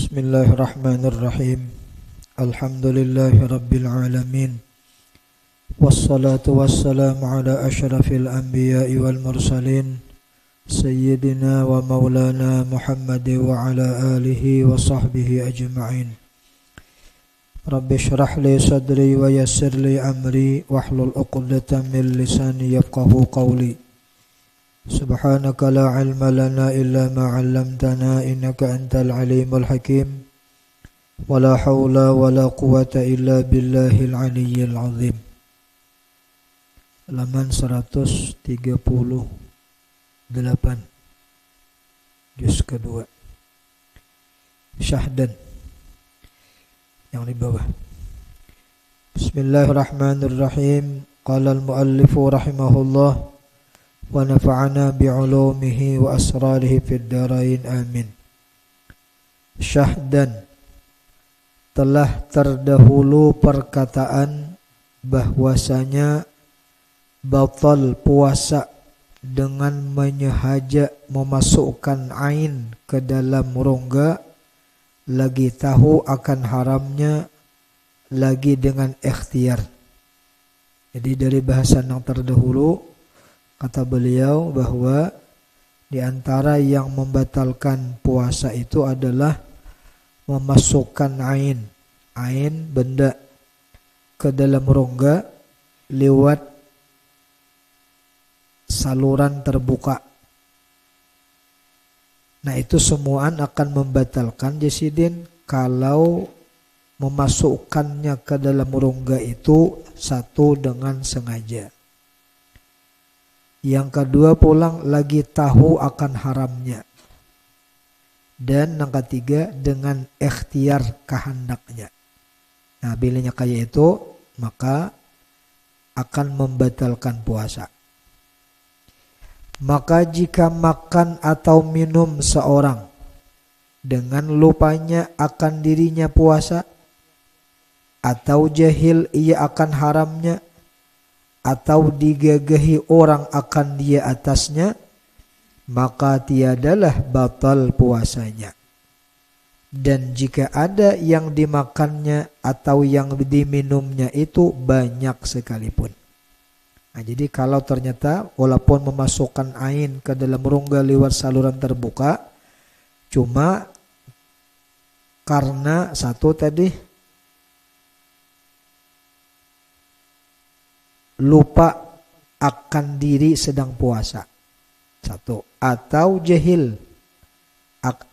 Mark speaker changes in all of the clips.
Speaker 1: Bismillahirrahmanirrahim. Alhamdulillahi rabbil alamin. Wassalatu wassalamu ala asyrafil anbiya'i wal mursalin Sayyidina wa maulana Muhammad wa ala alihi wa sahbihi ajma'in. Rabbi syrah li sadri wa yassir li amri wahlul 'uqdatam min lisani yafqahu qawli. Subhanaka la ilma lana illa ma 'allamtana innaka antal alimul hakim. Wala haula wala quwata illa billahil aliyyil azim. Halaman 138 juz kedua. Syahdan yang di bawah. Bismillahirrahmanirrahim. Qala al-muallifu rahimahullah wa nafa'ana bi'ulumihi wa asrarihi fid darain amin. Syahdan, telah terdahulu perkataan bahwasanya batal puasa dengan menyehaja memasukkan ain ke dalam rongga, lagi tahu akan haramnya, lagi dengan ikhtiar. Jadi dari bahasan yang terdahulu, kata beliau bahwa di antara yang membatalkan puasa itu adalah memasukkan ain benda ke dalam rongga lewat saluran terbuka. Nah, itu semuaan akan membatalkan jasidin kalau memasukkannya ke dalam rongga itu satu dengan sengaja. Yang kedua pulang lagi tahu akan haramnya. Dan yang ketiga dengan ikhtiar kehendaknya. Nah, bilanya kayak itu maka akan membatalkan puasa. Maka jika makan atau minum seorang dengan lupanya akan dirinya puasa, atau jahil ia akan haramnya, atau digagahi orang akan dia atasnya, maka tiadalah batal puasanya. Dan jika ada yang dimakannya atau yang diminumnya itu banyak sekalipun. Nah, jadi kalau ternyata walaupun memasukkan ain ke dalam rongga lewat saluran terbuka, cuma karena satu tadi lupa akan diri sedang puasa, satu, atau jahil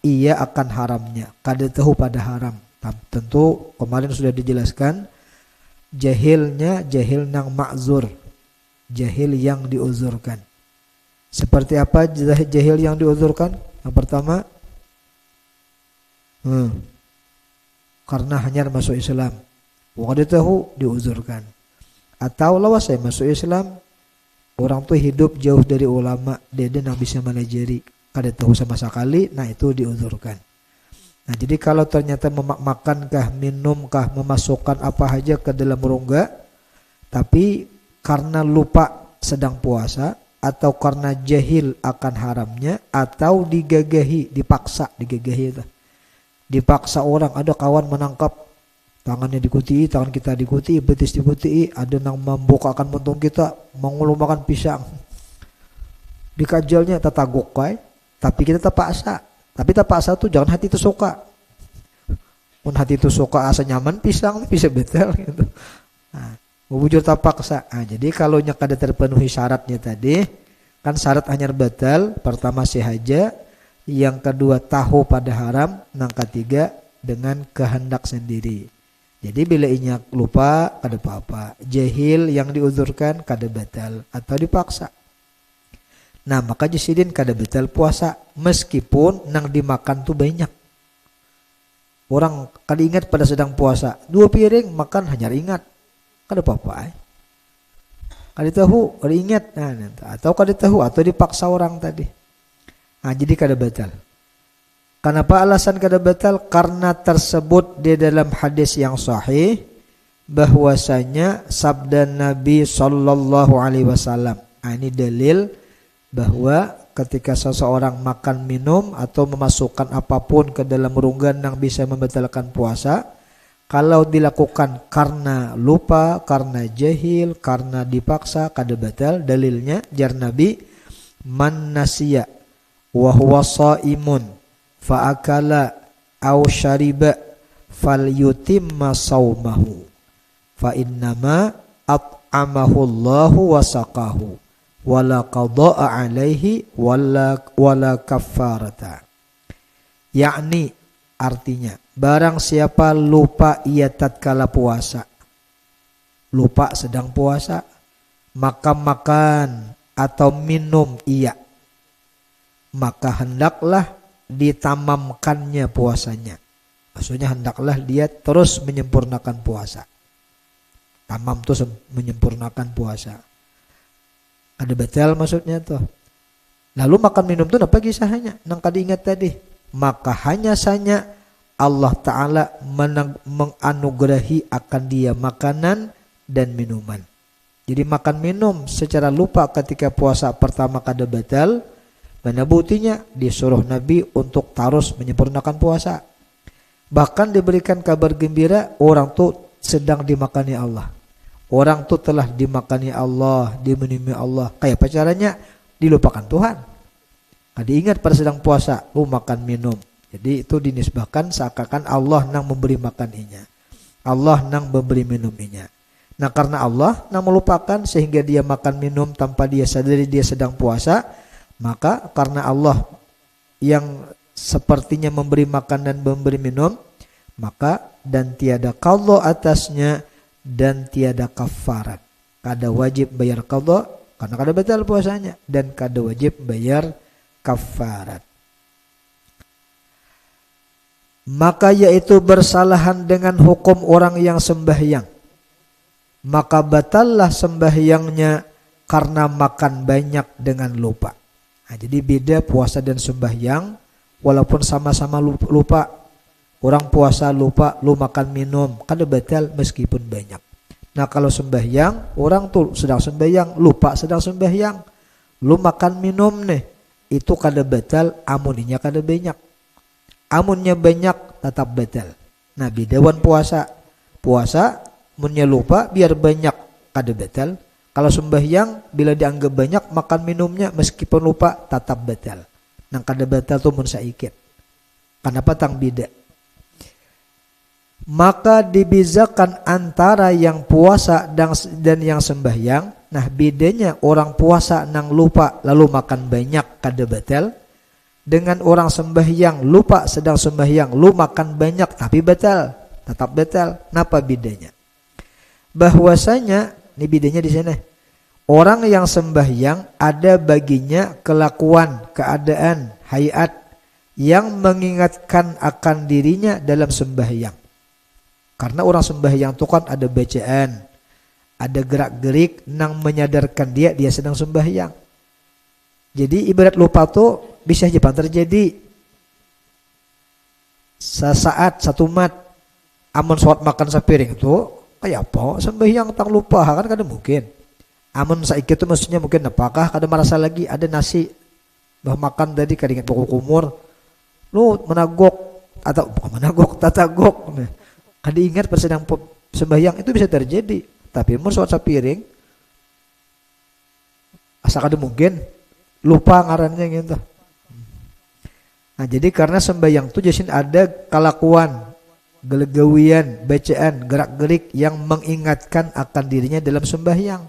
Speaker 1: ia akan haramnya, kada tahu pada haram. Tentu kemarin sudah dijelaskan jahilnya jahil nang ma'zur, jahil yang diuzurkan. Seperti apa jahil yang diuzurkan? Yang pertama, karena hanya masuk Islam, kada tahu diuzurkan. Atau lawas saya masuk Islam, orang tuh hidup jauh dari ulama, dia nggak bisa melajari, kada tahu sama sekali, nah itu diuzurkan. Nah, jadi kalau ternyata makankah, minumkah, memasukkan apa aja ke dalam rongga, tapi karena lupa sedang puasa, atau karena jahil akan haramnya, atau digagahi, dipaksa, dipaksa orang, ada kawan menangkap, tangannya dikuti, tangan kita dikuti, betis dikuti, ada yang membukakan muntung kita, mengulumbakan pisang. Dikajalnya tatagokai, tapi kita terpaksa. Tapi terpaksa tuh jangan hati itu suka. Mun hati itu suka asa nyaman pisang bisa betul gitu. Nah, wujud terpaksa. Nah, jadi kalau kada terpenuhi syaratnya tadi, kan syarat hanya batal, pertama sehaja, yang kedua tahu pada haram, yang ketiga dengan kehendak sendiri. Jadi bila inya lupa kada apa-apa, jahil yang diuzurkan kada batal atau dipaksa. Nah, maka jasidin kada batal puasa meskipun nang dimakan tuh banyak. Orang kada ingat pada sedang puasa, 2 piring makan hanya ingat, kada apa-apa. Kada tahu, kada ingat, atau kada tahu atau dipaksa orang tadi. Nah, jadi kada batal. Kenapa alasan kada batal? Karena tersebut di dalam hadis yang sahih bahwasanya sabda Nabi sallallahu alaihi wasallam. Ini dalil bahwa ketika seseorang makan minum atau memasukkan apapun ke dalam rongga yang bisa membatalkan puasa, kalau dilakukan karena lupa, karena jahil, karena dipaksa, kada batal. Dalilnya jar Nabi, man nasiya wa huwa shaimun fa akala aw syariba falyutimma saumahu fa innama at'amahu Allahu wa saqahu wala qada'a alaihi wala kaffarata. Yakni artinya, barang siapa lupa ia tatkala puasa, lupa sedang puasa, maka makan atau minum ia, maka hendaklah ditamamkannya puasanya. Maksudnya hendaklah dia terus menyempurnakan puasa. Tamam itu menyempurnakan puasa. Ada batal maksudnya tuh. Lalu makan minum tuh apa kisahnya? Nang kada ingat tadi. Maka hanya saja Allah Ta'ala menganugerahi akan dia makanan dan minuman. Jadi makan minum secara lupa ketika puasa pertama kada batal. Mana buktinya? Disuruh Nabi untuk terus menyempurnakan puasa. Bahkan diberikan kabar gembira, orang tuh sedang dimakani Allah. Orang tuh telah dimakani Allah, diminumi Allah. Kayak apa caranya? Dilupakan Tuhan. Nah, diingat pada sedang puasa, lu makan minum. Jadi itu dinisbahkan seakan-akan Allah nang memberi makaninya. Allah nang memberi minuminya. Nah karena Allah nang melupakan sehingga dia makan minum tanpa dia sadari dia sedang puasa. Maka karena Allah yang sepertinya memberi makan dan memberi minum, maka dan tiada qadha atasnya dan tiada kafarat. Kada wajib bayar qadha karena kada batal puasanya, dan kada wajib bayar kafarat. Maka yaitu bersalahan dengan hukum orang yang sembahyang, maka batallah sembahyangnya karena makan banyak dengan lupa. Nah, jadi beda puasa dan sembahyang, walaupun sama-sama lupa. Orang puasa lupa, lu makan minum, kada batal meskipun banyak. Nah kalau sembahyang, orang tuh sedang sembahyang, lupa sedang sembahyang, lu makan minum nih, itu kada batal, amuninya kada banyak. Amunnya banyak tetap batal. Nah bidawan puasa, puasa munnya lupa biar banyak kada batal. Kalau sembahyang bila dianggap banyak makan minumnya meskipun lupa tetap batal. Nang kada batal tuh mun saikit. Kenapa tang beda? Maka dibezakan antara yang puasa dan yang sembahyang. Nah bedanya orang puasa nang lupa lalu makan banyak kada batal, dengan orang sembahyang lupa sedang sembahyang lu makan banyak tapi batal, tetap batal. Napa bedanya? Bahwasanya ini bedanya di sini. Orang yang sembahyang ada baginya kelakuan, keadaan, hayat yang mengingatkan akan dirinya dalam sembahyang. Karena orang sembahyang itu kan ada bacaan, ada gerak-gerik nang menyadarkan dia sedang sembahyang. Jadi ibarat lupa tuh bisa aja terjadi sesaat satu mat. Amun sholat makan sepiring itu kayak apa? Sembahyang tang lupa kan kada mungkin. Amun saiki itu maksudnya mungkin apakah kada merasa lagi ada nasi bah makan tadi kada ingat pokok kumur. Lu menagok atau bukan menagok, tatagok. Nah, kada ingat pas sedang sembahyang itu bisa terjadi. Tapi mun sholat sepiring asa kada mungkin lupa ngarannya gitu. Nah jadi karena sembahyang itu jasin ada kelakuan, gelegawian, bacaan, gerak-gerik yang mengingatkan akan dirinya dalam sembahyang.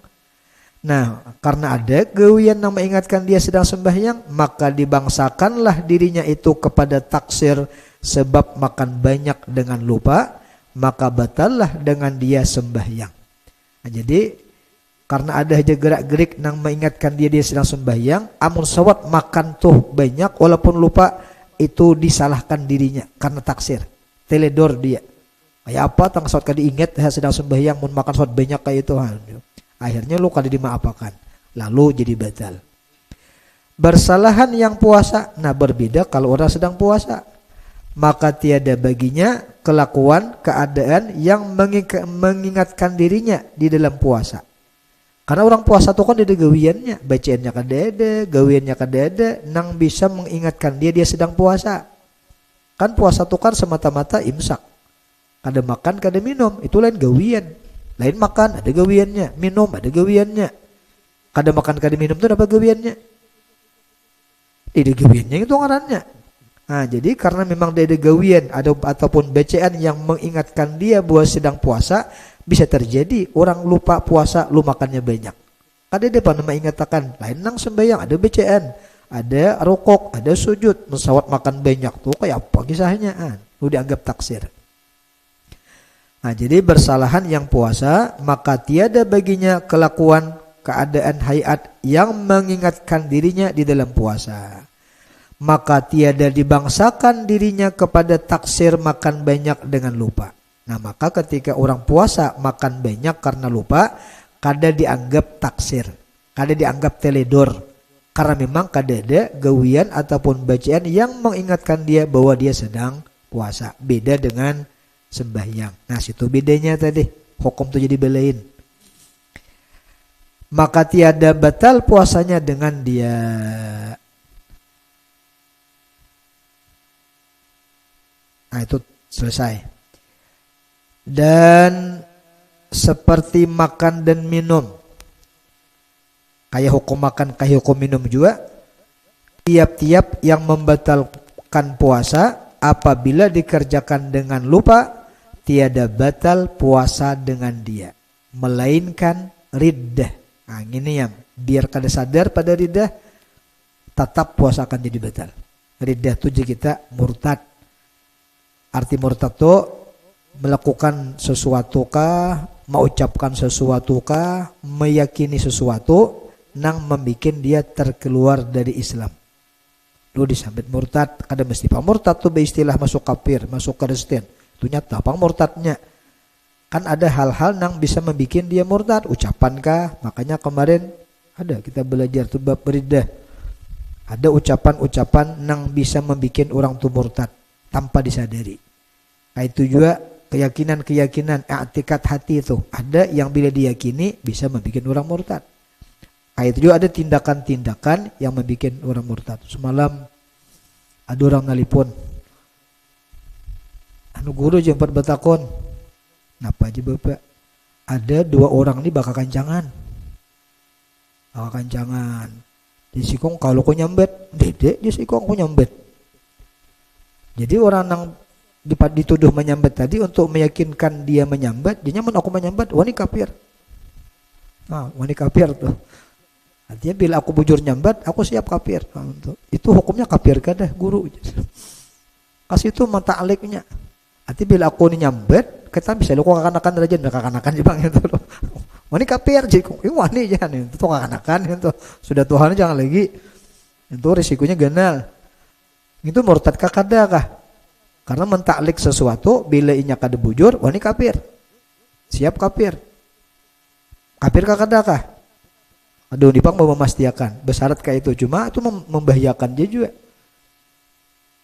Speaker 1: Nah karena ada gawian yang mengingatkan dia sedang sembahyang, maka dibangsakanlah dirinya itu kepada taksir sebab makan banyak dengan lupa, maka batallah dengan dia sembahyang. Nah, jadi karena ada aja gerak-gerik yang mengingatkan dia sedang sembahyang, amun sawat makan tuh banyak walaupun lupa, itu disalahkan dirinya karena taksir, teledor dia. Kayak apa tang sawat kada ingat sedang sembahyang mun makan sawat banyak kayak itu. Akhirnya lu kada dimaafkan, lalu jadi batal. Bersalahan yang puasa, nah berbeda kalau orang sedang puasa, maka tiada baginya kelakuan, keadaan yang mengingatkan dirinya di dalam puasa. Karena orang puasa tuh kan ada gawiannya, bacaannya kadada, gawiannya kadada, nang bisa mengingatkan dia sedang puasa. Kan puasa tuh kan semata-mata imsak. Kada makan, kada minum, itu lain gawian. Lain makan, ada gawiannya, minum, ada gawiannya. Kada makan, kada minum itu apa gawiannya? Ada gawiannya itu ngarannya. Nah, jadi karena memang dia ada gawian ataupun bacaan yang mengingatkan dia bahwa sedang puasa, bisa terjadi orang lupa puasa, lu makannya banyak. Ada dia pada mengatakan, lain nang sembahyang, ada bacaan, ada rukuk, ada sujud, mesawat makan banyak tuh kayak apa kisahnya? Lu dianggap taksir. Nah, jadi bersalahan yang puasa, maka tiada baginya kelakuan, keadaan hayat yang mengingatkan dirinya di dalam puasa. Maka tiada dibangsakan dirinya kepada taksir makan banyak dengan lupa. Nah, maka ketika orang puasa makan banyak karena lupa, kada dianggap taksir, kada dianggap teledor. Karena memang kada ada gawian ataupun bacaan yang mengingatkan dia bahwa dia sedang puasa. Beda dengan sembahyang. Nah, situ bedanya tadi. Hukum itu jadi belain. Maka tiada batal puasanya dengan dia. Nah, itu selesai. Dan seperti makan dan minum, kayak hukum makan, kayak hukum minum juga, tiap-tiap yang membatalkan puasa apabila dikerjakan dengan lupa, tiada batal puasa dengan dia, melainkan riddah. Nah, ini yang biar kada sadar pada riddah, tetap puasa akan jadi batal. Riddah itu kita murtad. Arti murtad itu melakukan sesuatu kah, mengucapkan sesuatu kah, meyakini sesuatu nang membikin dia terkeluar dari Islam. Lu disambit murtad, kada mesti pak murtad tuh beristilah masuk kafir, masuk Kristen. Itu nyata pang murtadnya. Kan ada hal-hal nang bisa membikin dia murtad, ucapan kah? Makanya kemarin ada kita belajar tuh bab riddah. Ada ucapan-ucapan nang bisa membikin orang tuh murtad tanpa disadari. Nah, itu juga keyakinan-keyakinan, i'tikad hati itu ada yang bila diyakini bisa membuat orang murtad. Nah, itu juga ada tindakan-tindakan yang membuat orang murtad. Semalam ada orang nelipon, anu guru jemput betakon, napa aja bapak? Ada 2 orang nih bakal kancangan. Di sikong kalau kau nyambet, dedek di sikong kau nyambet. Jadi orang yang dituduh menyambat tadi untuk meyakinkan dia menyambat, dia nyaman aku menyambat, wani kafir. Nah, wani kafir tuh. Artinya bila aku bujur nyambat, aku siap kafir. Nah, itu hukumnya kafir kan dah guru. Kasih itu menta'aliknya. Artinya bila aku ini nyambat, kita bisa lu kakanakan rajin, kakanakan jepang itu loh. Wani kafir, jadi wani jangan itu kakanakan itu. Sudah Tuhan jangan lagi. Itu risikonya ganal. Itu murtad kakada kah? Karena mentaklik sesuatu bila inya kada bujur, wani kafir. Siap kafir. Kafir kakadakah? Aduh, dipang mau memastikan. Bersyarat kayak itu, cuma itu membahayakan dia juga.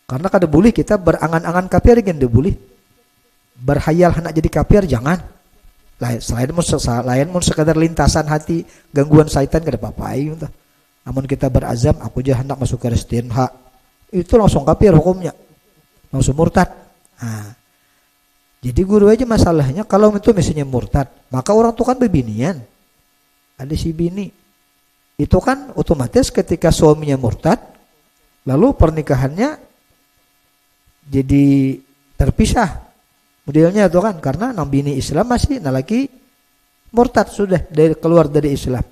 Speaker 1: Karena kada boleh kita berangan-angan kafir kan, dia boleh. Berhayal hendak jadi kafir jangan. Selain mun sekadar lintasan hati, gangguan syaitan kada apa-apa gitu. Namun kita berazam, aku aja hendak masuk Kristen, itu langsung kafir hukumnya. Langsung murtad. Nah, jadi guru aja masalahnya kalau itu misalnya murtad, maka orang tuh kan bebinian. Ada si bini. Itu kan otomatis ketika suaminya murtad, lalu pernikahannya jadi terpisah. Modelnya itu kan karena nang bini Islam masih, nah laki murtad sudah keluar dari Islam.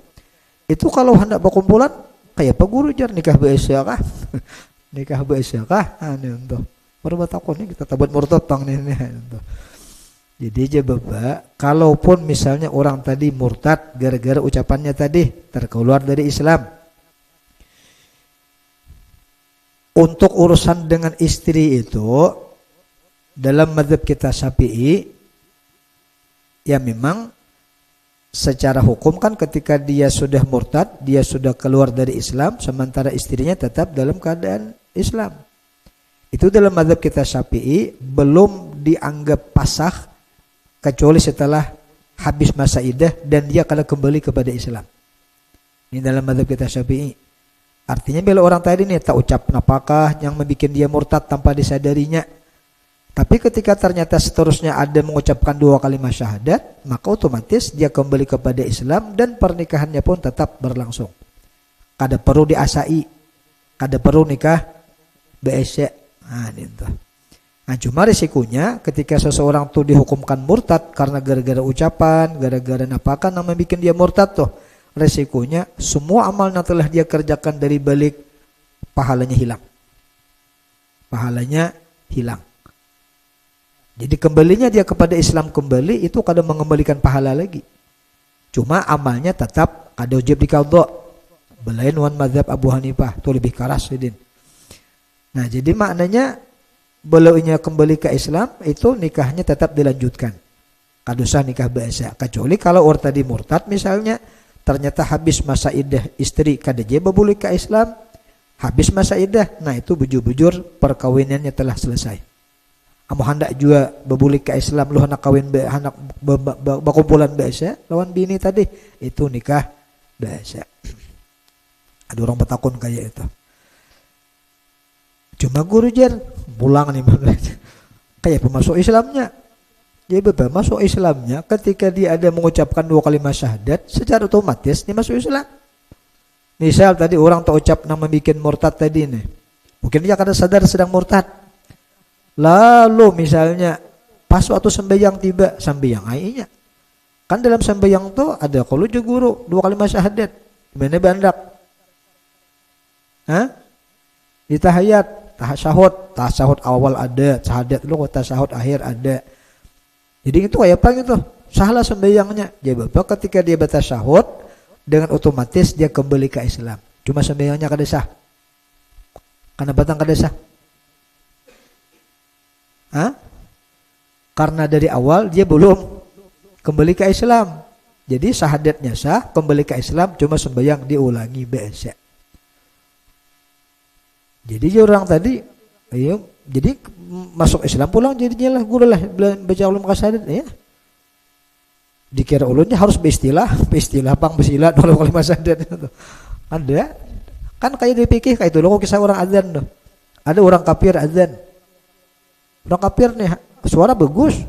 Speaker 1: Itu kalau hendak berkumpulan kayak apa guru jar nikah beesya kah? Nikah beesya kah? Anu tuh. Baru batakonnya kita tabat murtad tang ini. Jadi aja bapak, kalaupun misalnya orang tadi murtad gara-gara ucapannya tadi terkeluar dari Islam, untuk urusan dengan istri itu dalam mazhab kita Syafi'i, ya memang secara hukum kan ketika dia sudah murtad, dia sudah keluar dari Islam, sementara istrinya tetap dalam keadaan Islam. Itu dalam mazhab kita Syafi'i belum dianggap pasah kecuali setelah habis masa iddah dan dia akan kembali kepada Islam. Ini dalam mazhab kita Syafi'i. Artinya bila orang tadi nih tak ucap napakah yang membuat dia murtad tanpa disadarinya. Tapi ketika ternyata seterusnya ada mengucapkan 2 kalimat syahadat, maka otomatis dia kembali kepada Islam dan pernikahannya pun tetap berlangsung. Kada perlu diasai, kada perlu nikah beesek. Nah, cuma risikonya ketika seseorang tuh dihukumkan murtad karena gara-gara ucapan, gara-gara napakah yang membuat dia murtad tuh. Resikonya semua amal yang telah dia kerjakan dari balik pahalanya hilang. Pahalanya hilang. Jadi kembalinya dia kepada Islam kembali itu kadang mengembalikan pahala lagi. Cuma amalnya tetap ada wajib diqadha. Belain wan mazhab Abu Hanifah itu lebih keras Sidin. Nah, jadi maknanya belaunya kembali ke Islam itu nikahnya tetap dilanjutkan. Kada usah nikah biasa. Kecuali kalau orang tadi murtad misalnya ternyata habis masa iddah istri kada je boleh ke Islam, habis masa iddah, nah itu bujur-bujur perkawinannya telah selesai. Amu hendak juga boleh ke Islam, lu hendak kawin hendak berkumpulan biasa lawan bini tadi, itu nikah biasa. Ada orang bertakun kayak itu. Cuma guru jar pulang nih kayak pemasuk Islamnya. Jadi betul masuk Islamnya ketika dia ada mengucapkan 2 kalimat syahadat secara otomatis dia masuk Islam. Misal tadi orang tak ucap nama bikin murtad tadi nih. Mungkin dia kada sadar sedang murtad. Lalu misalnya pas waktu sembahyang tiba sembahyang ainya. Kan dalam sembahyang tuh ada kalau guru 2 kalimat syahadat. Gimana bandak? Hah? Di tahiyat, tasyahud awal ada, syahadat lu tasyahud akhir ada. Jadi itu kayak apa gitu? Salah sembahyangnya. Jadi bapak ketika dia bertasyahud dengan otomatis dia kembali ke Islam. Cuma sembahyangnya kada sah. Karena batang kada sah. Hah? Karena dari awal dia belum kembali ke Islam. Jadi syahadatnya sah, kembali ke Islam, cuma sembahyang diulangi biasa. Jadi orang tadi, ayo, jadi masuk Islam pulang jadinya lah guru lah baca ulum kasadat ya. Dikira ulunnya harus beristilah pang besilat kalau kalimat syahadat itu. Ada kan kayak dipikir kayak itu loh kisah orang azan tuh. Ada orang kafir azan. Orang kafir nih suara bagus.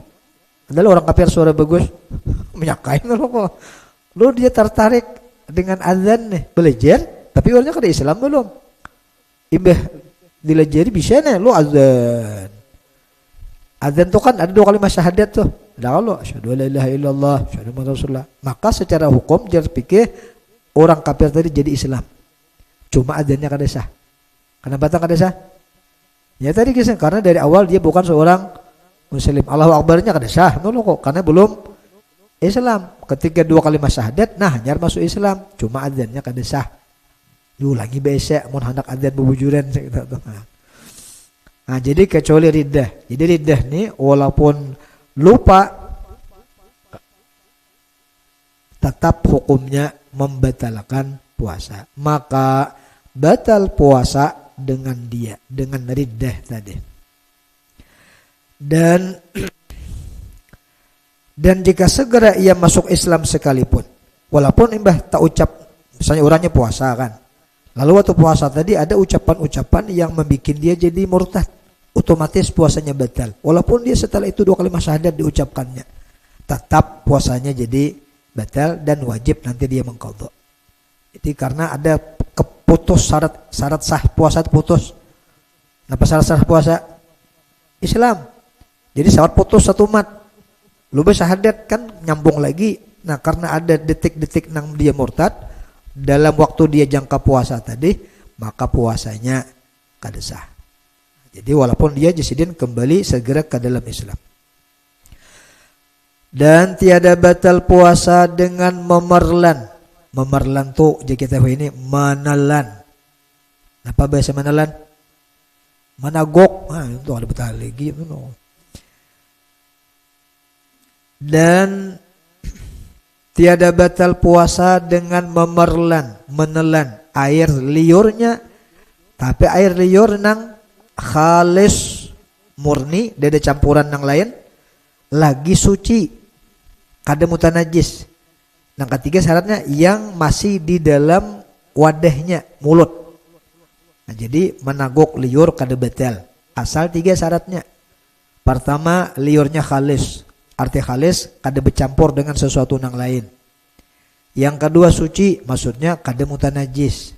Speaker 1: Adalah orang kafir suara bagus. Menyakain loh kok. Lo dia tertarik dengan azan nih belajar tapi orangnya kada Islam belum. Imbah dilajari bisa nih lo azan. Azan tuh kan ada 2 kalimat syahadat tuh. Ada kalau asyhadu alla ilaha illallah, asyhadu anna rasulullah. Maka secara hukum dia pikir orang kafir tadi jadi Islam. Cuma azannya kada sah. Kenapa tak kada sah? Ya tadi kisah karena dari awal dia bukan seorang muslim. Allahu akbarnya kada sah. No kok karena belum Islam. Ketika 2 kalimat syahadat nah nyar masuk Islam. Cuma azannya kada sah. Diulangi biasa mun hendak azan bebujuran gitu. Nah, jadi kecuali riddah. Jadi riddah nih walaupun lupa tetap hukumnya membatalkan puasa. Maka batal puasa dengan dia, dengan riddah tadi. Dan jika segera ia masuk Islam sekalipun, walaupun imbah tak ucap, misalnya orangnya puasa kan, lalu waktu puasa tadi ada ucapan-ucapan yang membuat dia jadi murtad, otomatis puasanya batal. Walaupun dia setelah itu 2 kalimat syahadat diucapkannya, tetap puasanya jadi batal dan wajib nanti dia mengqadha. Jadi karena ada keputus syarat sah puasa putus. Kenapa syarat puasa? Islam. Jadi syarat putus satu mat. Lupa syahadat kan nyambung lagi. Nah karena ada detik-detik nang dia murtad dalam waktu dia jangka puasa tadi, maka puasanya kada sah. Jadi walaupun dia jasidin kembali segera ke dalam Islam. Dan tiada batal puasa dengan memerlan. Memerlan tuh jadi kita ini menelan. Apa bahasa menelan? Menagok. Nah, itu ada betul lagi. Dan tiada batal puasa dengan menelan air liurnya, tapi air liur nang khalis murni, ada campuran nang lain lagi suci. kada mutanajis. Yang ketiga syaratnya yang masih di dalam wadahnya, mulut. Nah, jadi menaguk liur kada batal. Asal 3 syaratnya. Pertama, liurnya khalis. Arti khalis kada bercampur dengan sesuatu yang lain. Yang kedua suci, maksudnya kada mutanajis.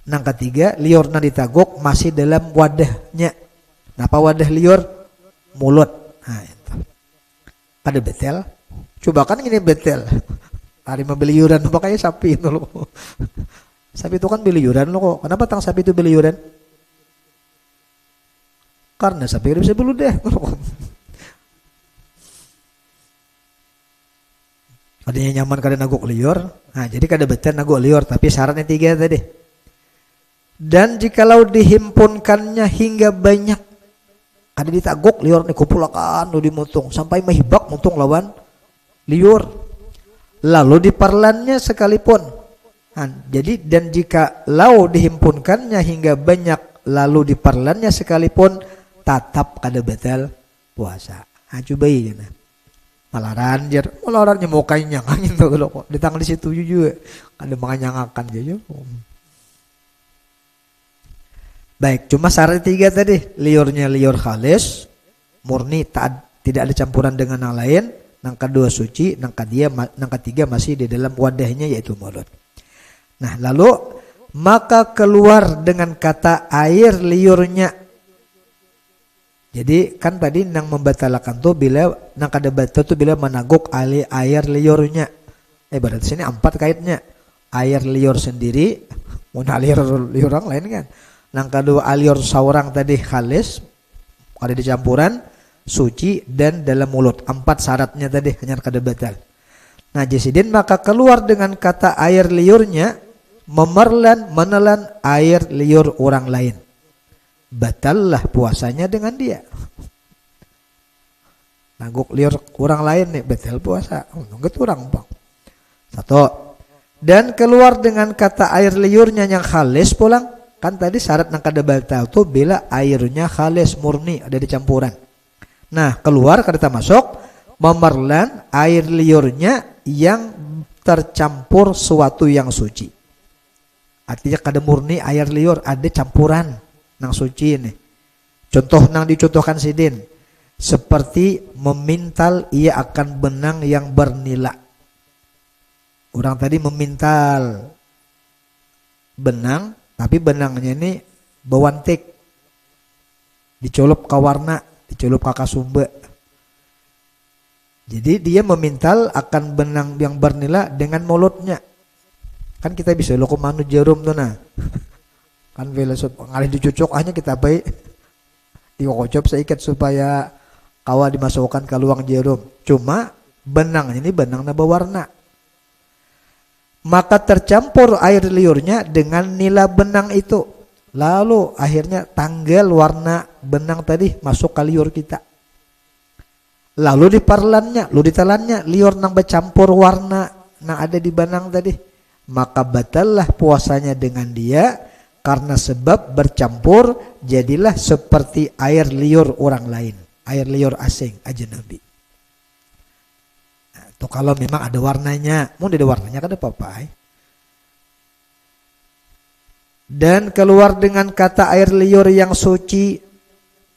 Speaker 1: Yang ketiga, liurna ditaguk masih dalam wadahnya. Napa wadah liur? Mulut. Nah, itu. Kada betel. Coba kan ini betel. Hari mau beliuran, makanya sapi itu loh. Sapi itu kan beliuran loh kok. Kenapa tang sapi itu beliuran? Karena sapi itu bisa beludah. Adanya nyaman kada naguk liur. Nah, jadi kada betel naguk liur, tapi syaratnya 3 tadi. Dan jikalau dihimpunkannya hingga banyak, kada ditaguk liur ni kupulakan lu dimutung sampai mahibak mutung lawan liur. Lalu diparlannya sekalipun. Nah, jadi dan jika lau dihimpunkannya hingga banyak lalu diparlannya sekalipun, tetap kada batal puasa. Nah, coba ini. Malaran nyemokainya kan itu loh kok. Ditang di situ juga. Kada manganyangakan aja. Baik, cuma syarat 3 tadi. Liurnya liur khalis, murni tidak ada campuran dengan yang lain. Yang kedua suci, yang ketiga masih di dalam wadahnya yaitu mulut. Nah, lalu maka keluar dengan kata air liurnya. Jadi kan tadi yang membatalkan tuh bila yang kada batal tuh bila menaguk air liurnya. Berarti sini 4 kaitnya. Air liur sendiri, mau liur orang lain kan. Yang kedua aliur saurang tadi khalis, ada di campuran, suci dan dalam mulut. 4 syaratnya tadi hanya kada batal. Nah, jasidin maka keluar dengan kata air liurnya, menelan air liur orang lain. Batallah puasanya dengan dia. Naguk liur orang lain nih batal puasa. Nunggu orang bang. 1. Dan keluar dengan kata air liurnya yang khalis pulang. Kan tadi syarat yang kada batal tuh bila airnya khalis murni ada di campuran. Nah, keluar kada masuk memerlan air liurnya yang tercampur suatu yang suci. Artinya kada murni air liur, ada campuran nang suci ini. Contoh nang dicontohkan sidin, seperti memintal ia akan benang yang bernila. Orang tadi memintal benang, tapi benangnya ini bawantik, dicolok ke warna, dicolok ke kasumba. Jadi dia memintal akan benang yang bernila dengan mulutnya. Kan kita bisa lo manu jarum tuh nah. Kan filsuf ngalih dicucuk hanya kita baik dikocop seikat supaya kawa dimasukkan ke luang jarum. Cuma benang ini benang na berwarna. Maka tercampur air liurnya dengan nila benang itu. Lalu akhirnya tanggal warna benang tadi masuk ke liur kita. Lalu diparlannya, lalu ditelannya liur nang bercampur warna nang ada di benang tadi. Maka batallah puasanya dengan dia karena sebab bercampur jadilah seperti air liur orang lain, air liur asing ajnabi. Nah, itu kalau memang ada warnanya, mau ada warnanya kan ada apa-apa. Dan keluar dengan kata air liur yang suci,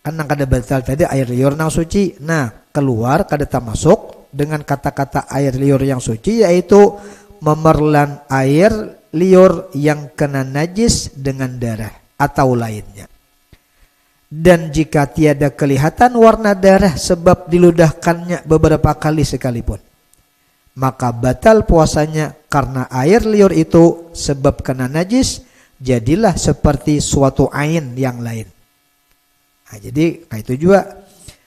Speaker 1: kan nang kada batal tadi air liur nang suci. Nah, keluar kada termasuk dengan kata-kata air liur yang suci, yaitu memerlan air liur yang kena najis dengan darah atau lainnya. Dan jika tiada kelihatan warna darah sebab diludahkannya beberapa kali sekalipun, maka batal puasanya karena air liur itu sebab kena najis jadilah seperti suatu ain yang lain. Nah, jadi kayak itu juga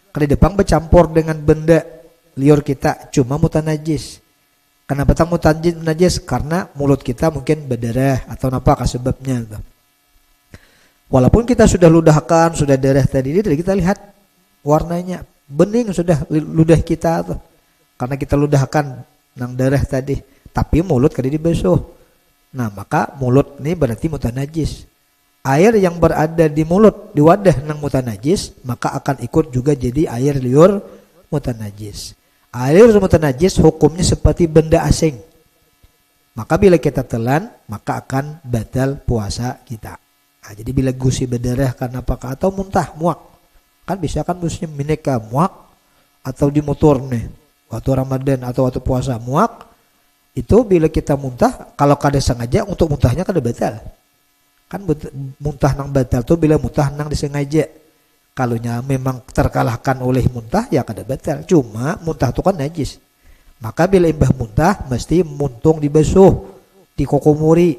Speaker 1: kalau depan bercampur dengan benda liur kita cuma mutanajis. Kenapa tak mutanajis? Karena mulut kita mungkin berdarah atau apa sebabnya. Walaupun kita sudah ludahkan, sudah darah tadi, kita lihat warnanya bening sudah ludah kita tuh. Karena kita ludahkan nang darah tadi, tapi mulut kada dibasuh. Nah, maka mulut ini berarti mutanajis. Air yang berada di mulut, di wadah nang mutanajis, maka akan ikut juga jadi air liur mutanajis. Air mutanajis hukumnya seperti benda asing. Maka bila kita telan, maka akan batal puasa kita. Nah, jadi bila gusi berdarah karena apakah atau muntah, muak. Kan bisa kan busnya mineka muak atau di motor nih. Waktu Ramadan atau waktu puasa muak, itu bila kita muntah, kalau kada sengaja untuk muntahnya kada batal. Kan muntah nang batal tuh bila muntah nang disengaja. Kalau memang terkalahkan oleh muntah ya kada batal. Cuma muntah itu kan najis. Maka bila imbah muntah mesti muntung dibasuh, dikokomuri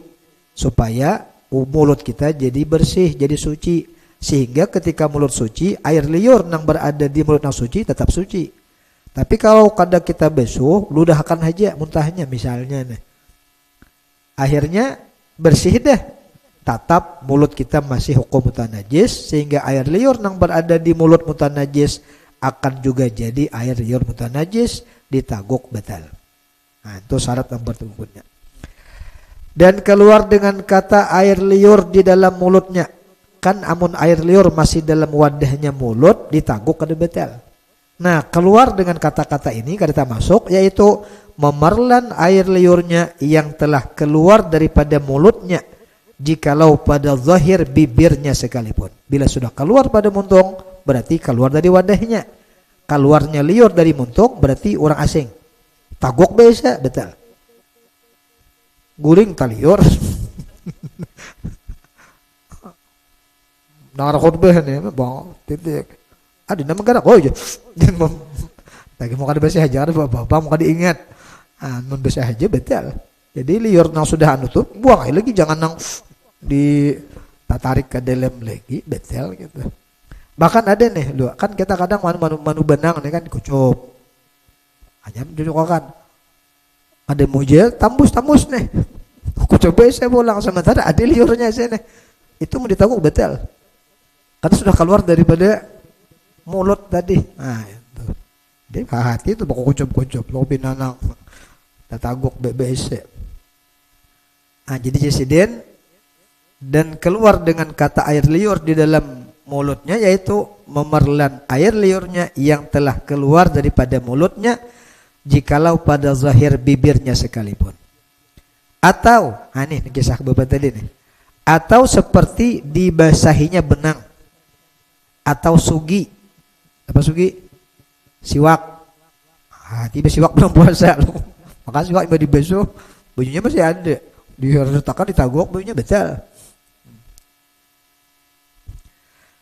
Speaker 1: supaya mulut kita jadi bersih, jadi suci. Sehingga ketika mulut suci, air liur nang berada di mulut nang suci tetap suci. Tapi kalau kada kita basuh, ludahkan aja muntahnya misalnya nih. Akhirnya bersih dah. Tetap mulut kita masih hukum mutanajis, sehingga air liur nang berada di mulut mutanajis akan juga jadi air liur mutanajis, ditaguk batal. Nah, itu syarat yang berikutnya. Dan keluar dengan kata air liur di dalam mulutnya. Kan amun air liur masih dalam wadahnya mulut, ditaguk kada batal. Nah, keluar dengan kata-kata ini kada masuk, yaitu memerlan air liurnya yang telah keluar daripada mulutnya, jikalau pada zahir bibirnya sekalipun. Bila sudah keluar pada muntung, berarti keluar dari wadahnya. Keluarnya liur dari muntung berarti orang asing. Taguk biasa, betul. Guring taliur. Nara khutbah nih, bang, titik. Ada nama gara, oh aja. Lagi mau kada bahasa aja, ada bapak mau kada ingat. Non bahasa aja betul. Jadi liur nang sudah anu tuh buang lagi, jangan nang di tarik ke dalam lagi, betul gitu. Bahkan ada nih, lu kan kita kadang manu benang nih kan dikucup. Hanya kan ada mujel tambus nih. Kucup saya pulang sementara ada liurnya sini. Itu mau ditaguk betul. Karena sudah keluar daripada mulut tadi. Nah, itu. Jadi hati itu bakal kucup-kucup, lo binanang. Tataguk BBC. Nah, jadi presiden dan keluar dengan kata air liur di dalam mulutnya, yaitu memerlan air liurnya yang telah keluar daripada mulutnya jikalau pada zahir bibirnya sekalipun. Atau, ini kisah beberapa tadi nih. Atau seperti dibasahinya benang atau sugi. Apa sugi? Siwak. Tiba siwak belum puasa loh. Maka siwak iba dibasuh, bajunya masih ada. Diletakkan ditaguk, bajunya betul.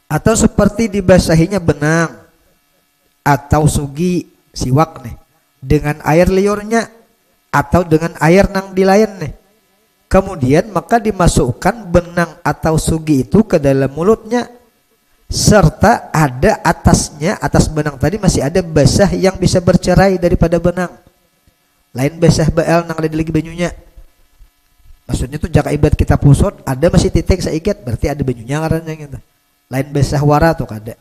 Speaker 1: Atau seperti dibasahinya benang atau sugi, siwak nih, dengan air liurnya atau dengan air nang dilayan nih. Kemudian maka dimasukkan benang atau sugi itu ke dalam mulutnya, serta ada atasnya, atas benang tadi masih ada basah yang bisa bercerai daripada benang. Lain basah bael nang ada lagi banyunya. Maksudnya tuh jaka ibarat kita pusot, ada masih titik seikat, berarti ada banyunya karena gitu. Lain basah wara tuh kada.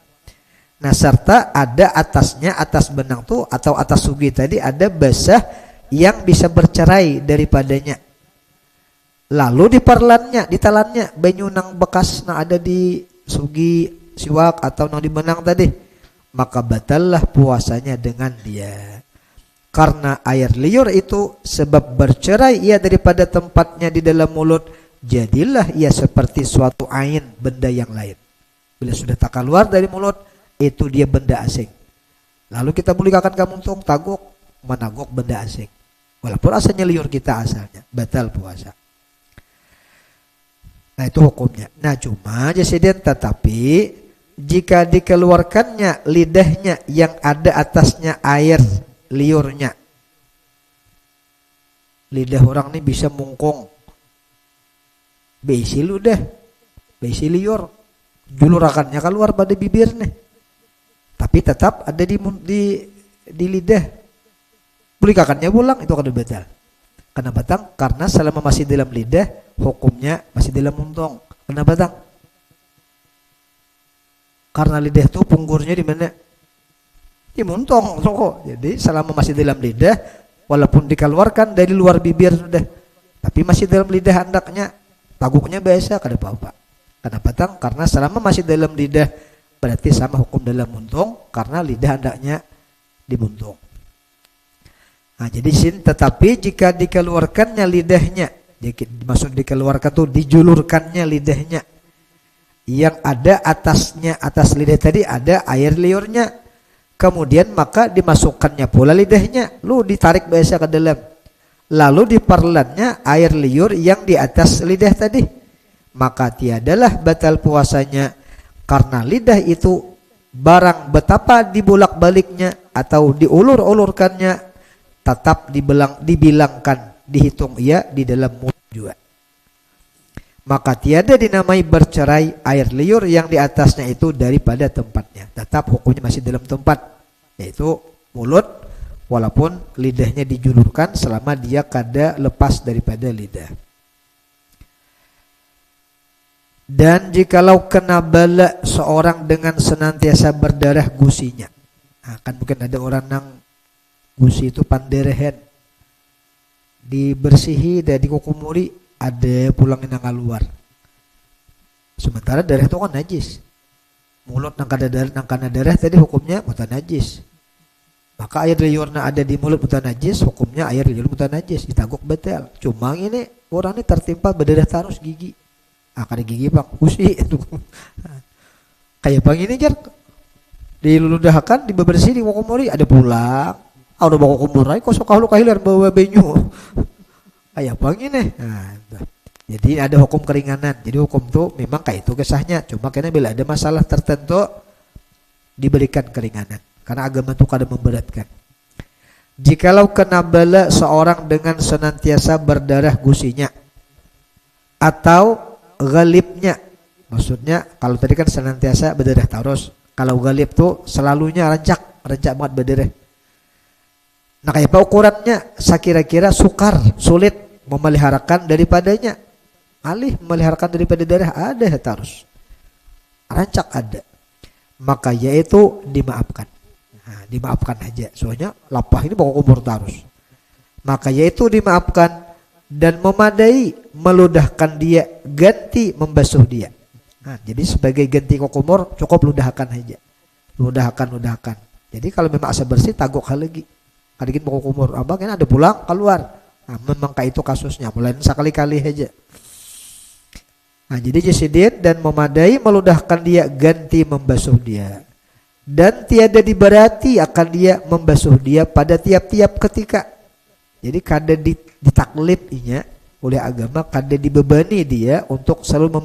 Speaker 1: Nah, serta ada atasnya, atas benang tuh atau atas sugi tadi ada basah yang bisa bercerai daripadanya. Lalu diperlannya, ditelannya banyu nang bekas nang ada di sugi, siwak atau nang di benang tadi, maka batallah puasanya dengan dia. Karena air liur itu sebab bercerai ia daripada tempatnya di dalam mulut, jadilah ia seperti suatu ain, benda yang lain. Bila sudah tak keluar dari mulut, itu dia benda asing. Lalu kita mulikakan kamuntung, taguk, menaguk benda asing. Walaupun asalnya liur kita asalnya, batal puasa. Nah, itu hukumnya. Nah, cuma jasiden tetapi jika dikeluarkannya lidahnya yang ada atasnya air liurnya. Lidah orang ini bisa mungkung. Besi ludah, besi liur. Julurakannya keluar pada bibir nih. Tapi tetap ada di lidah. Bulikakannya pulang itu akan batal. Kenapa tang? Karena selama masih dalam lidah, hukumnya masih dalam muntung. Kenapa tang? Karena lidah itu punggurnya di mana? Di muntung. Jadi selama masih dalam lidah, walaupun dikeluarkan dari luar bibir sudah, tapi masih dalam lidah hendaknya, taguknya biasa kada apa-apa. Kenapa tang? Karena selama masih dalam lidah, berarti sama hukum dalam muntung, karena lidah hendaknya di muntung. Nah, jadi sini tetapi jika dikeluarkannya lidahnya, maksud dikeluarkan tuh dijulurkannya lidahnya, yang ada atasnya, atas lidah tadi ada air liurnya, kemudian maka dimasukkannya pula lidahnya, lu ditarik biasa ke dalam, lalu diperlannya air liur yang di atas lidah tadi, maka tiadalah batal puasanya, karena lidah itu barang betapa dibolak-baliknya atau diulur-ulurkannya tetap dibilangkan, dihitung ia di dalam mulut juga. Maka tiada dinamai bercerai air liur yang di atasnya itu daripada tempatnya, tetap hukumnya masih dalam tempat, yaitu mulut, walaupun lidahnya dijulurkan selama dia kada lepas daripada lidah. Dan jikalau kena bala seorang dengan senantiasa berdarah gusinya, nah, kan mungkin ada orang nang gusi itu panderehan, dibersihi dan dikukumuri, ada pulang nang keluar. Sementara darah itu kan najis. Mulut nang kana darah tadi hukumnya mutan najis. Maka air liurna ada di mulut mutan najis, hukumnya air liur mutan najis, ditaguk betel. Cuma ini orang ini tertimpa berdarah tarus gigi. Kada gigi bang, gusi itu. Kayak bang ini jar diludahkan, dibebersih, dikukumuri, ada pulang. Udah bawa kumurai, kok sok lu kahilar bawa benyu. Kayak bang ini. Nah, jadi ada hukum keringanan. Jadi hukum tuh memang kayak itu kesahnya. Cuma karena bila ada masalah tertentu diberikan keringanan. Karena agama itu kadang memberatkan. Jikalau kena bala seorang dengan senantiasa berdarah gusinya atau galibnya, maksudnya kalau tadi kan senantiasa berdarah terus, kalau galib tuh selalunya rancak banget berdarah. Nah, kayak apa ukurannya? Sekira-kira sukar, sulit memeliharakan daripadanya. Alih memeliharakan daripada darah ada harus. Rancak ada. Maka yaitu dimaafkan. Nah, dimaafkan aja. Soalnya lapah ini pokok umur terus. Maka yaitu dimaafkan dan memadai meludahkan dia, ganti membasuh dia. Nah, jadi sebagai ganti kokumur cukup ludahkan aja. Ludahkan. Jadi kalau memang asa bersih taguk hal lagi. Kadang mau kumur, abang ini ada pulang keluar. Nah, memang kayak itu kasusnya, mulai sekali-kali aja. Nah, jadi jasidin dan memadai meludahkan dia, ganti membasuh dia. Dan tiada diberati akan dia membasuh dia pada tiap-tiap ketika. Jadi kada ditaklidnya oleh agama, kada dibebani dia untuk selalu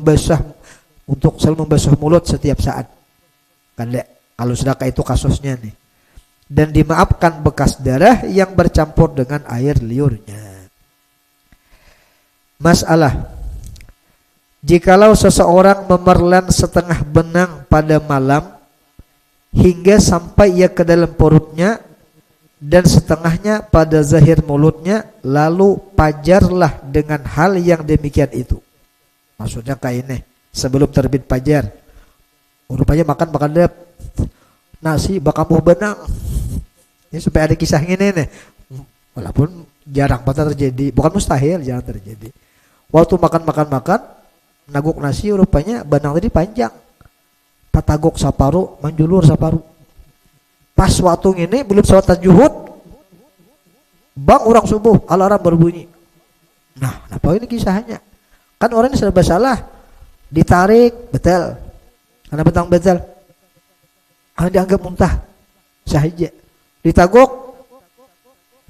Speaker 1: membasuh mulut setiap saat. Kada, kalau sudah kayak itu kasusnya nih. Dan dimaafkan bekas darah yang bercampur dengan air liurnya. Masalah, jikalau seseorang memerlan setengah benang pada malam hingga sampai ia ke dalam perutnya dan setengahnya pada zahir mulutnya, lalu pajarlah dengan hal yang demikian itu. Maksudnya kayak ini, sebelum terbit pajar, rupanya makan nasi bakamuh benang. Ini supaya ada kisah ini nih. Walaupun jarang banget terjadi, bukan mustahil, jarang terjadi. Waktu makan naguk nasi rupanya benang tadi panjang. Patagok saparu, menjulur saparu. Pas waktu ini belum salat tahajud, bang orang subuh, alarm berbunyi. Nah, apa ini kisahnya? Kan orang ini serba salah, ditarik betul. Karena betang betul. Karena dianggap muntah saja. Ditagok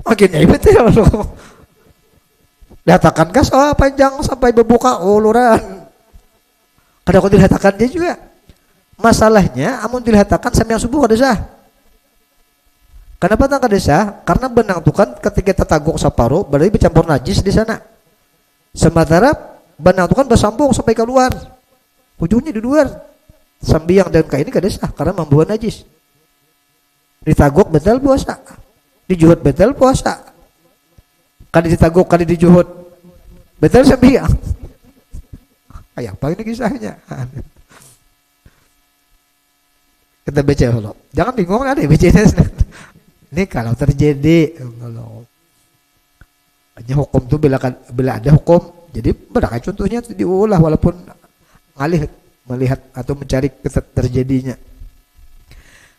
Speaker 1: makin betul. Dihatakan gas panjang sampai berbuka uluran. Kada kau dihatakan dia juga. Masalahnya amun dihatakan sampai yang subuh kada sah. Kenapa tak kada sah? Karena benang itu kan ketika tertagok saparu berarti bercampur najis di sana. Sementara benang itu kan bersambung sampai keluar. Ujungnya di luar. Sambiang dan kain ini kada sah karena membuat najis. Ditagok betul puasa, dijuhut betul puasa. Kali ditagok, kali dijuhut betul sambiang. Kayak apa ini kisahnya? Kita baca dulu. Jangan bingung ada bacanya. Ini kalau terjadi, hanya hukum tuh bila ada hukum, jadi berapa contohnya diulah walaupun alih melihat atau mencari terjadinya.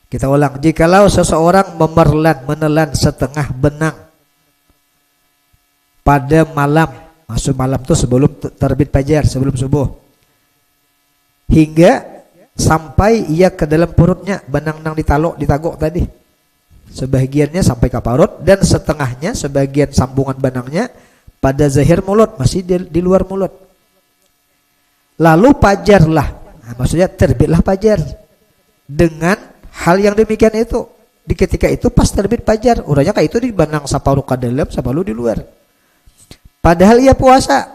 Speaker 1: Kita ulang, jikalau seseorang menelan setengah benang pada malam, maksud malam itu sebelum terbit fajar, sebelum subuh, hingga sampai ia ke dalam perutnya, benang-benang ditagok tadi, sebagiannya sampai ke perut dan setengahnya, sebagian sambungan benangnya pada zahir mulut, masih di luar mulut. Lalu fajarlah, nah, maksudnya terbitlah fajar dengan hal yang demikian itu. Di ketika itu pas terbit fajar, urangnya kayak itu di benang saparuh ke dalam, saparuh di luar. Padahal ia puasa.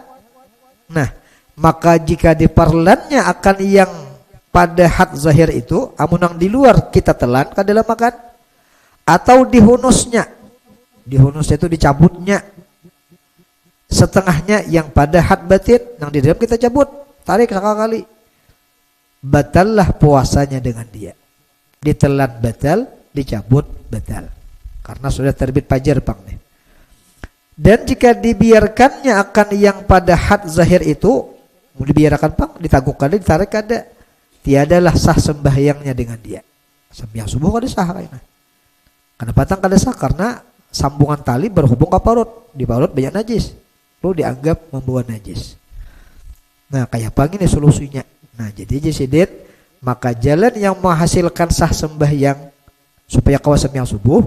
Speaker 1: Nah, maka jika diperlannya akan yang pada had zahir itu, amunang di luar kita telan ke dalam makan, atau dihunusnya itu dicabutnya setengahnya yang pada had batin, yang di dalam kita cabut, tarik sekali, batallah puasanya dengan dia. Ditelan batal, dicabut batal, karena sudah terbit fajar bang nih. Dan jika dibiarkannya akan yang pada had zahir itu, mau dibiarkan bang, ditagukkan, ditarik ada, tiadalah sah sembahyangnya dengan dia. Sembahyang subuh kada sah kayaknya. Karena batang kada sah karena sambungan tali berhubung ke parut, di parut banyak najis, lalu dianggap membawa najis. Nah kayak apa ini solusinya? Nah jadi jasidin, maka jalan yang menghasilkan sah sembahyang supaya kau sembahyang subuh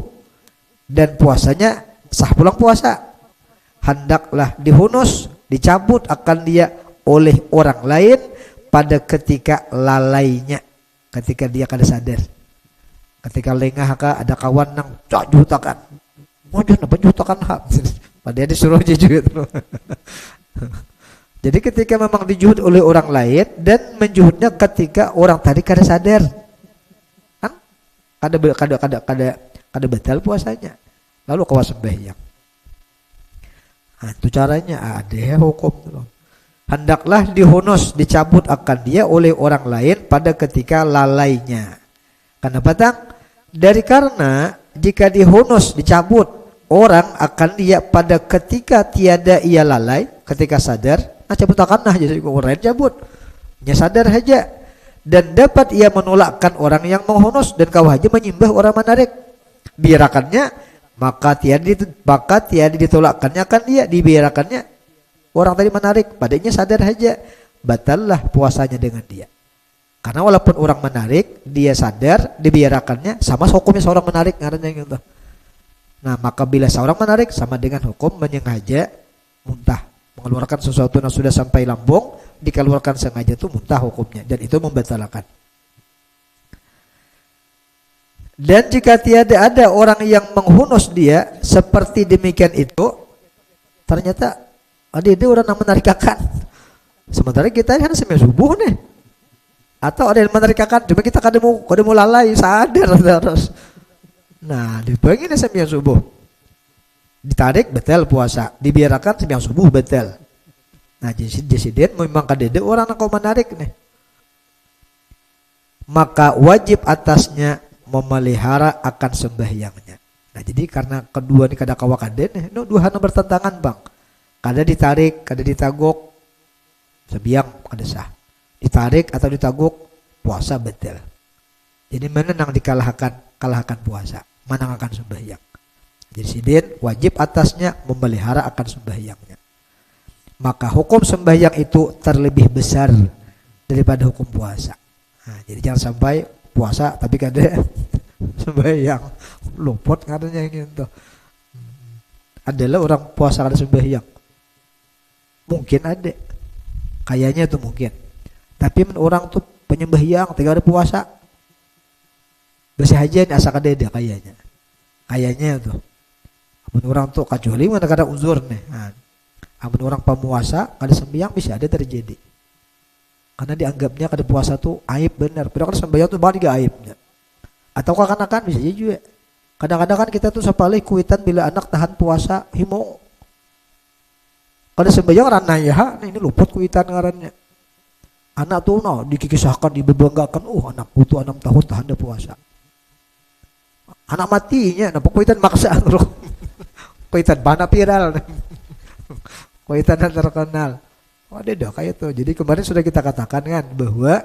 Speaker 1: dan puasanya sah pulang puasa, hendaklah dihunus, dicabut akan dia oleh orang lain pada ketika lalainya, ketika dia kada sadar, ketika lengah ada kawan nang jutakan, mau jutakan hak, padahal disuruh jujur. Jadi ketika memang dijuhud oleh orang lain dan menjuhudnya ketika orang tadi kada sadar, kan kada batal puasanya, lalu kau sembahyang. Nah, itu caranya ada hukum. Hendaklah dihunus, dicabut akan dia oleh orang lain pada ketika lalainya. Kenapa tang? Dari karena jika dihunus, dicabut orang akan dia pada ketika tiada ia lalai, ketika sadar, cabut akan jadi orang cabut, nya sadar saja, dan dapat ia menolakkan orang yang menghunus dan kau haji menyembah orang menarik, biarakannya maka tiada ditolakkannya kan dia, dibiarakannya orang tadi menarik, padanya sadar saja, batallah puasanya dengan dia. Karena walaupun orang menarik, dia sadar, dibiarakannya sama hukumnya seorang menarik ngarannya gitu. Nah maka bila seorang menarik sama dengan hukum menyengaja muntah, mengeluarkan sesuatu yang sudah sampai lambung, dikeluarkan sengaja itu muntah hukumnya, dan itu membatalkan. Dan jika tiada ada orang yang menghunus dia seperti demikian itu, ternyata dia orang yang menarikakan, sementara kita kan sembahyang subuh nih, atau ada yang menarikakan, cuma kita kada mau lalai, sadar terus. Nah dibagi nih sembahyang subuh, ditarik batal puasa, dibiarkan sembahyang subuh batal. Nah jasidin memang kadede orang yang kau menarik nih, maka wajib atasnya memelihara akan sembahyangnya. Nah jadi karena kedua ini kada kawa kade nih, dua hana bertentangan bang, kada ditarik, kada ditaguk, sembahyang kada sah, ditarik atau ditaguk puasa batal. Jadi mana nang kalahkan puasa, mana akan sembahyang. Jadi sidin wajib atasnya memelihara akan sembahyangnya. Maka hukum sembahyang itu terlebih besar daripada hukum puasa. Nah, jadi jangan sampai puasa tapi kada sembahyang, luput katanya gitu. Adalah orang puasa kada sembahyang, mungkin ada, kayaknya tuh mungkin. Tapi orang tuh penyembahyang tidak ada puasa, bersih aja nih asa kada ada kayaknya tuh. Amun orang tuh kecuali mana kada uzur nih. Nah, amun orang pemuasa kada sembahyang bisa ada terjadi. Karena dianggapnya kada puasa tuh aib benar. Padahal kan sembahyang tuh banyak aibnya. Atau kakan-kakan bisa juga. Kadang-kadang kan kita tuh sapalih kuitan bila anak tahan puasa himo. Kada sembahyang ranah ya, ini luput kuitan ngarannya. Anak tuh dikikisahkan, dibebanggakan, anakku tuh 6 tahun tahan puasa. Anak matinya, kuitan maksa kuitan bana viral. Kuitan terkenal. Ada dah kayak tuh. Jadi kemarin sudah kita katakan kan bahwa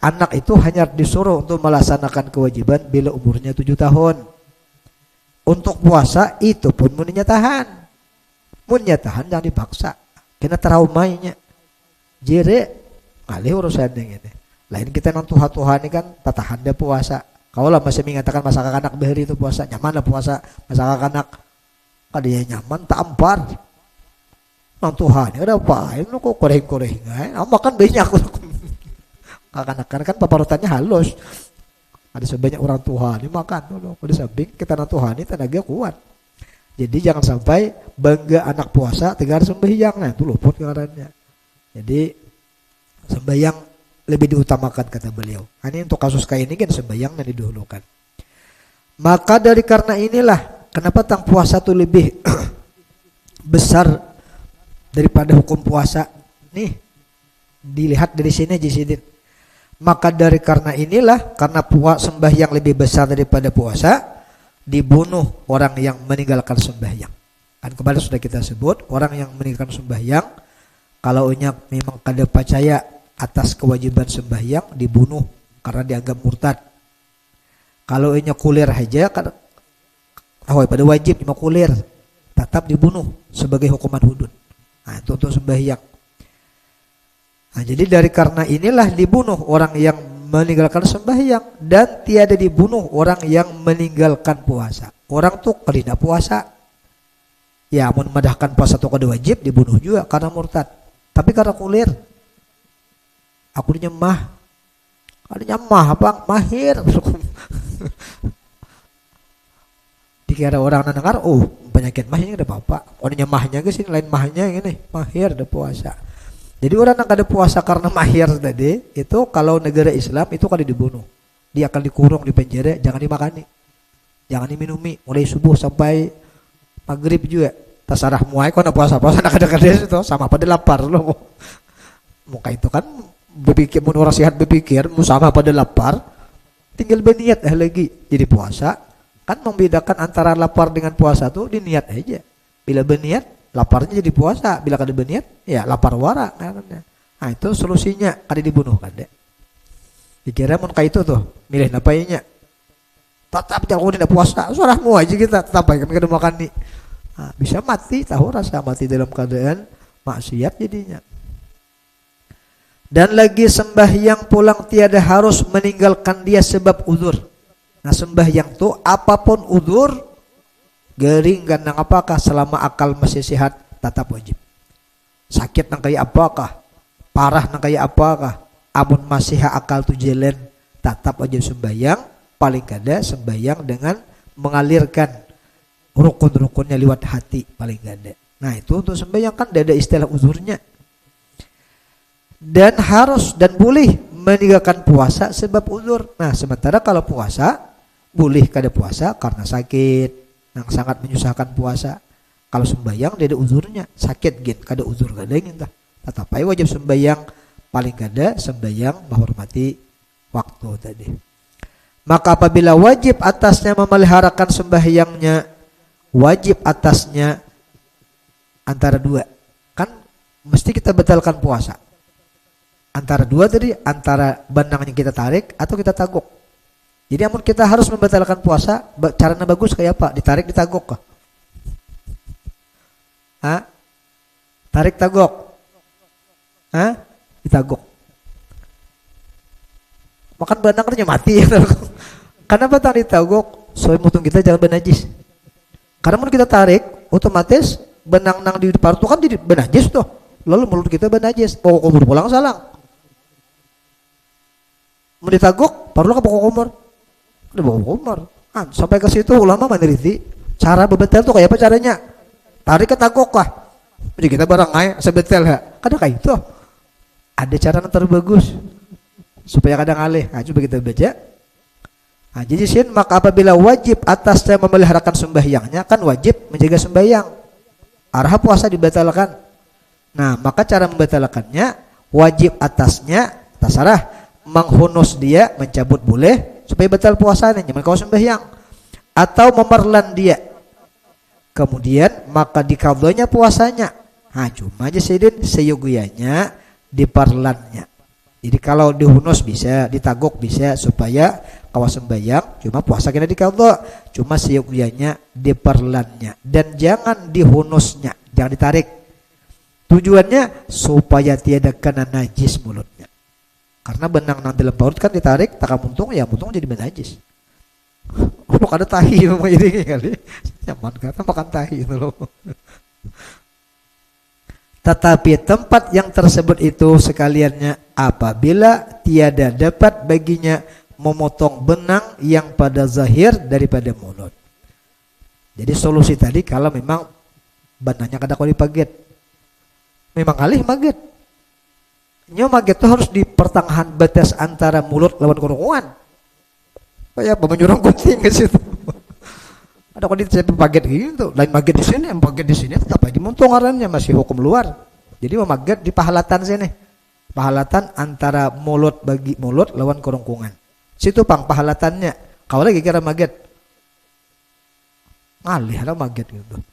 Speaker 1: anak itu hanya disuruh untuk melaksanakan kewajiban bila umurnya 7 tahun. Untuk puasa itu pun muninya tahan. Munnya tahan jangan dipaksa. Kena traumanya. Jere ngalih urusan yang ini. Lain kita nang Tuhan ini kan tatahan dia puasa. Kalau lah masih mengatakan masa kanak behari itu puasa. Nyaman lah puasa masa kanak. Kadinya nyaman tak ampar. Nang Tuhan ini ada apa? Ini kok koreng-koreng. Makan banyak. Kanak-kanak kan paparutannya halus. Ada sebanyak orang Tuhan ini makan dulu. Kalau di samping kita nang Tuhan ini tenaga kuat. Jadi jangan sampai bangga anak puasa tegar sembahyang. Nah itu luput keadaannya. Jadi sembahyang lebih diutamakan kata beliau. Ini untuk kasus kayak ini kan sembahyang yang didahulukan. Maka dari karena inilah kenapa tang puasa itu lebih besar daripada hukum puasa. Nih dilihat dari sini aja Sidin. Maka dari karena inilah karena sembahyang lebih besar daripada puasa, dibunuh orang yang meninggalkan sembahyang. Kan kemarin sudah kita sebut orang yang meninggalkan sembahyang kalau memang kada percaya atas kewajiban sembahyang dibunuh karena dianggap murtad. Kalau kulir aja kan pada wajib cuma kulir tetap dibunuh sebagai hukuman hudud. Nah itu untuk sembahyang. Nah, jadi dari karena inilah dibunuh orang yang meninggalkan sembahyang dan tiada dibunuh orang yang meninggalkan puasa. Orang tuh kalau puasa ya memadahkan puasa itu kada wajib dibunuh juga karena murtad. Tapi karena kulir aku nyemah. Ada nyemah apa? Mahir. Dikira orang dengar, oh penyakit mahnya ada apa? Oh nyemahnya ke sini lain mahnya ini, mahir ada puasa. Jadi orang yang ada puasa karena mahir tadi itu kalau negara Islam itu kan dibunuh. Dia akan dikurung di penjara, jangan dimakani. Jangan diminumi mulai subuh sampai maghrib juga. Terserah muai kau nak puasa-puasa nak ada itu sama pada lapar loh. Muka itu kan berpikir mun orang sehat berpikir mu sama pada lapar tinggal berniat lagi jadi puasa. Kan membedakan antara lapar dengan puasa tuh di niat aja. Bila berniat laparnya jadi puasa, bila kada berniat ya lapar wara. Nah itu solusinya kada dibunuh kan dek. Dikira mun kayak itu tuh milih napainya. Tetap jangan tidak puasa, suaramu aja kita tetap baik kami kada makan nih. Nah, bisa mati tahu rasa mati dalam keadaan maksiat jadinya. Dan lagi sembahyang pulang tiada harus meninggalkan dia sebab uzur. Nah sembahyang tuh apapun uzur gering gandang apakah selama akal masih sehat tetap wajib. Sakit nang kayak apakah, parah nang kayak apakah, amun masih akal tu jalan tetap wajib sembahyang. Paling kada sembahyang dengan mengalirkan rukun-rukunnya lewat hati paling kada. Nah itu untuk sembahyang kan ada istilah uzurnya. Dan harus dan boleh meninggalkan puasa sebab uzur. Nah sementara kalau puasa boleh kada puasa karena sakit yang sangat menyusahkan puasa. Kalau sembahyang dia ada uzurnya, sakit gin kada uzur kada ingin dah. Tetapi wajib sembahyang paling kada sembahyang menghormati waktu tadi. Maka apabila wajib atasnya memeliharakan sembahyangnya, wajib atasnya antara dua. Kan mesti kita batalkan puasa. Antara dua tadi, antara benang yang kita tarik atau kita taguk. Jadi amun kita harus membatalkan puasa, caranya bagus kayak apa? Ditarik ditaguk kah? Hah? Tarik taguk. Hah? Ditaguk. Makan benang kerja mati ya. Kenapa tak ditaguk? Soalnya mutung kita jangan benajis. Karena mau kita tarik, otomatis benang-nang di depan itu kan jadi benajis tuh. Lalu mulut kita benajis. Pokok kumur pulang salang. Mau ditaguk, perlu ke pokok kumur. Udah pokok kumur. Sampai ke situ ulama meneliti cara bebetel tuh kayak apa caranya? Tarik ke taguk kah? Jadi kita barang aja sebetel ha. Kadang kayak itu. Ada cara yang terbagus supaya kadang alih. Nah, coba kita baca. Nah, jadi sin maka apabila wajib atasnya memeliharakan sembahyangnya kan wajib menjaga sembahyang. Arah puasa dibatalkan. Nah, maka cara membatalkannya wajib atasnya tasarah menghunus dia mencabut boleh supaya batal puasanya jangan kau sembahyang atau memerlan dia. Kemudian maka dikabulnya puasanya. Nah, cuma aja sedin seyogianya diparlannya. Jadi kalau dihunus bisa, ditagok bisa supaya kawas sembayang, cuma puasa kena dikaldok, cuma seyuknya diperlannya dan jangan dihunusnya, jangan ditarik. Tujuannya supaya tiada kena najis mulutnya. Karena benang nanti dalam perut kan ditarik, tak muntung ya muntung jadi najis. Oh, ada tahi memang jadi kali. Nyaman kata makan tahi itu loh. Tetapi tempat yang tersebut itu sekaliannya apabila tiada dapat baginya memotong benang yang pada zahir daripada mulut. Jadi solusi tadi kalau memang benangnya kada kau dipaget. Memang alih maget. Nyo maget itu harus di pertengahan batas antara mulut lawan kerongkongan. Kayak apa menyurang kucing ke situ. Ada kok saya paget gitu, lain maget di sini, yang paget di sini tetap aja dimuntung arannya masih hukum luar. Jadi memaget di pahalatan sini. Pahalatan antara mulut bagi mulut lawan kerongkongan. Situ pang pahalatannya. Kau lagi kira maget. Ngalih ada maget gitu.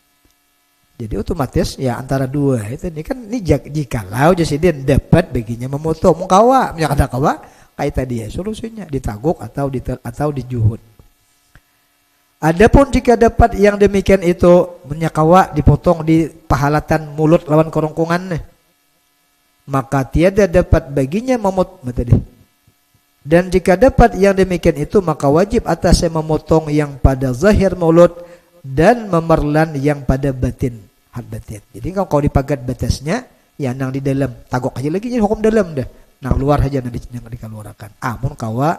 Speaker 1: Jadi otomatis ya antara dua itu ini kan ini jikalau jasiden dapat baginya memotong mukawa, yang ada kawa kayak tadi ya solusinya ditaguk atau dijuhud. Adapun jika dapat yang demikian itu menyakawa dipotong di pahalatan mulut lawan kerongkongan, maka tiada dapat baginya tadi. Dan jika dapat yang demikian itu maka wajib atasnya memotong yang pada zahir mulut dan memerlan yang pada batin had batin. Jadi kalau dipagat batasnya ya nang di dalam tagok aja lagi jadi hukum dalam dah. Nang luar aja nanti yang dikeluarkan. Amun kawa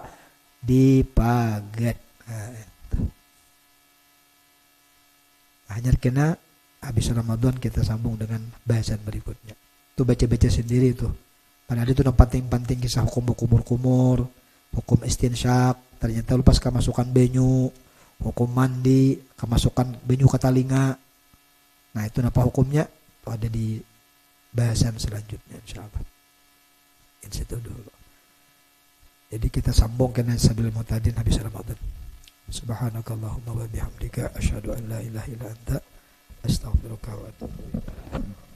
Speaker 1: dipagat. Hanya kena habis Ramadan kita sambung dengan bahasan berikutnya. Tuh baca-baca sendiri tuh. Padahal itu penting-penting kisah hukum kumur-kumur, hukum istinsyak, ternyata lepas kemasukan benyu, hukum mandi, kemasukan benyu ke talinga. Nah itu apa hukumnya? Itu ada di bahasan selanjutnya insyaallah. Itu dulu. Jadi kita sambung kena Sabil Mu'tadin habis Ramadan. Subhanakallahumma wa bihamdika asyhadu an la ilaha illa anta astaghfiruka wa atubu ilaik.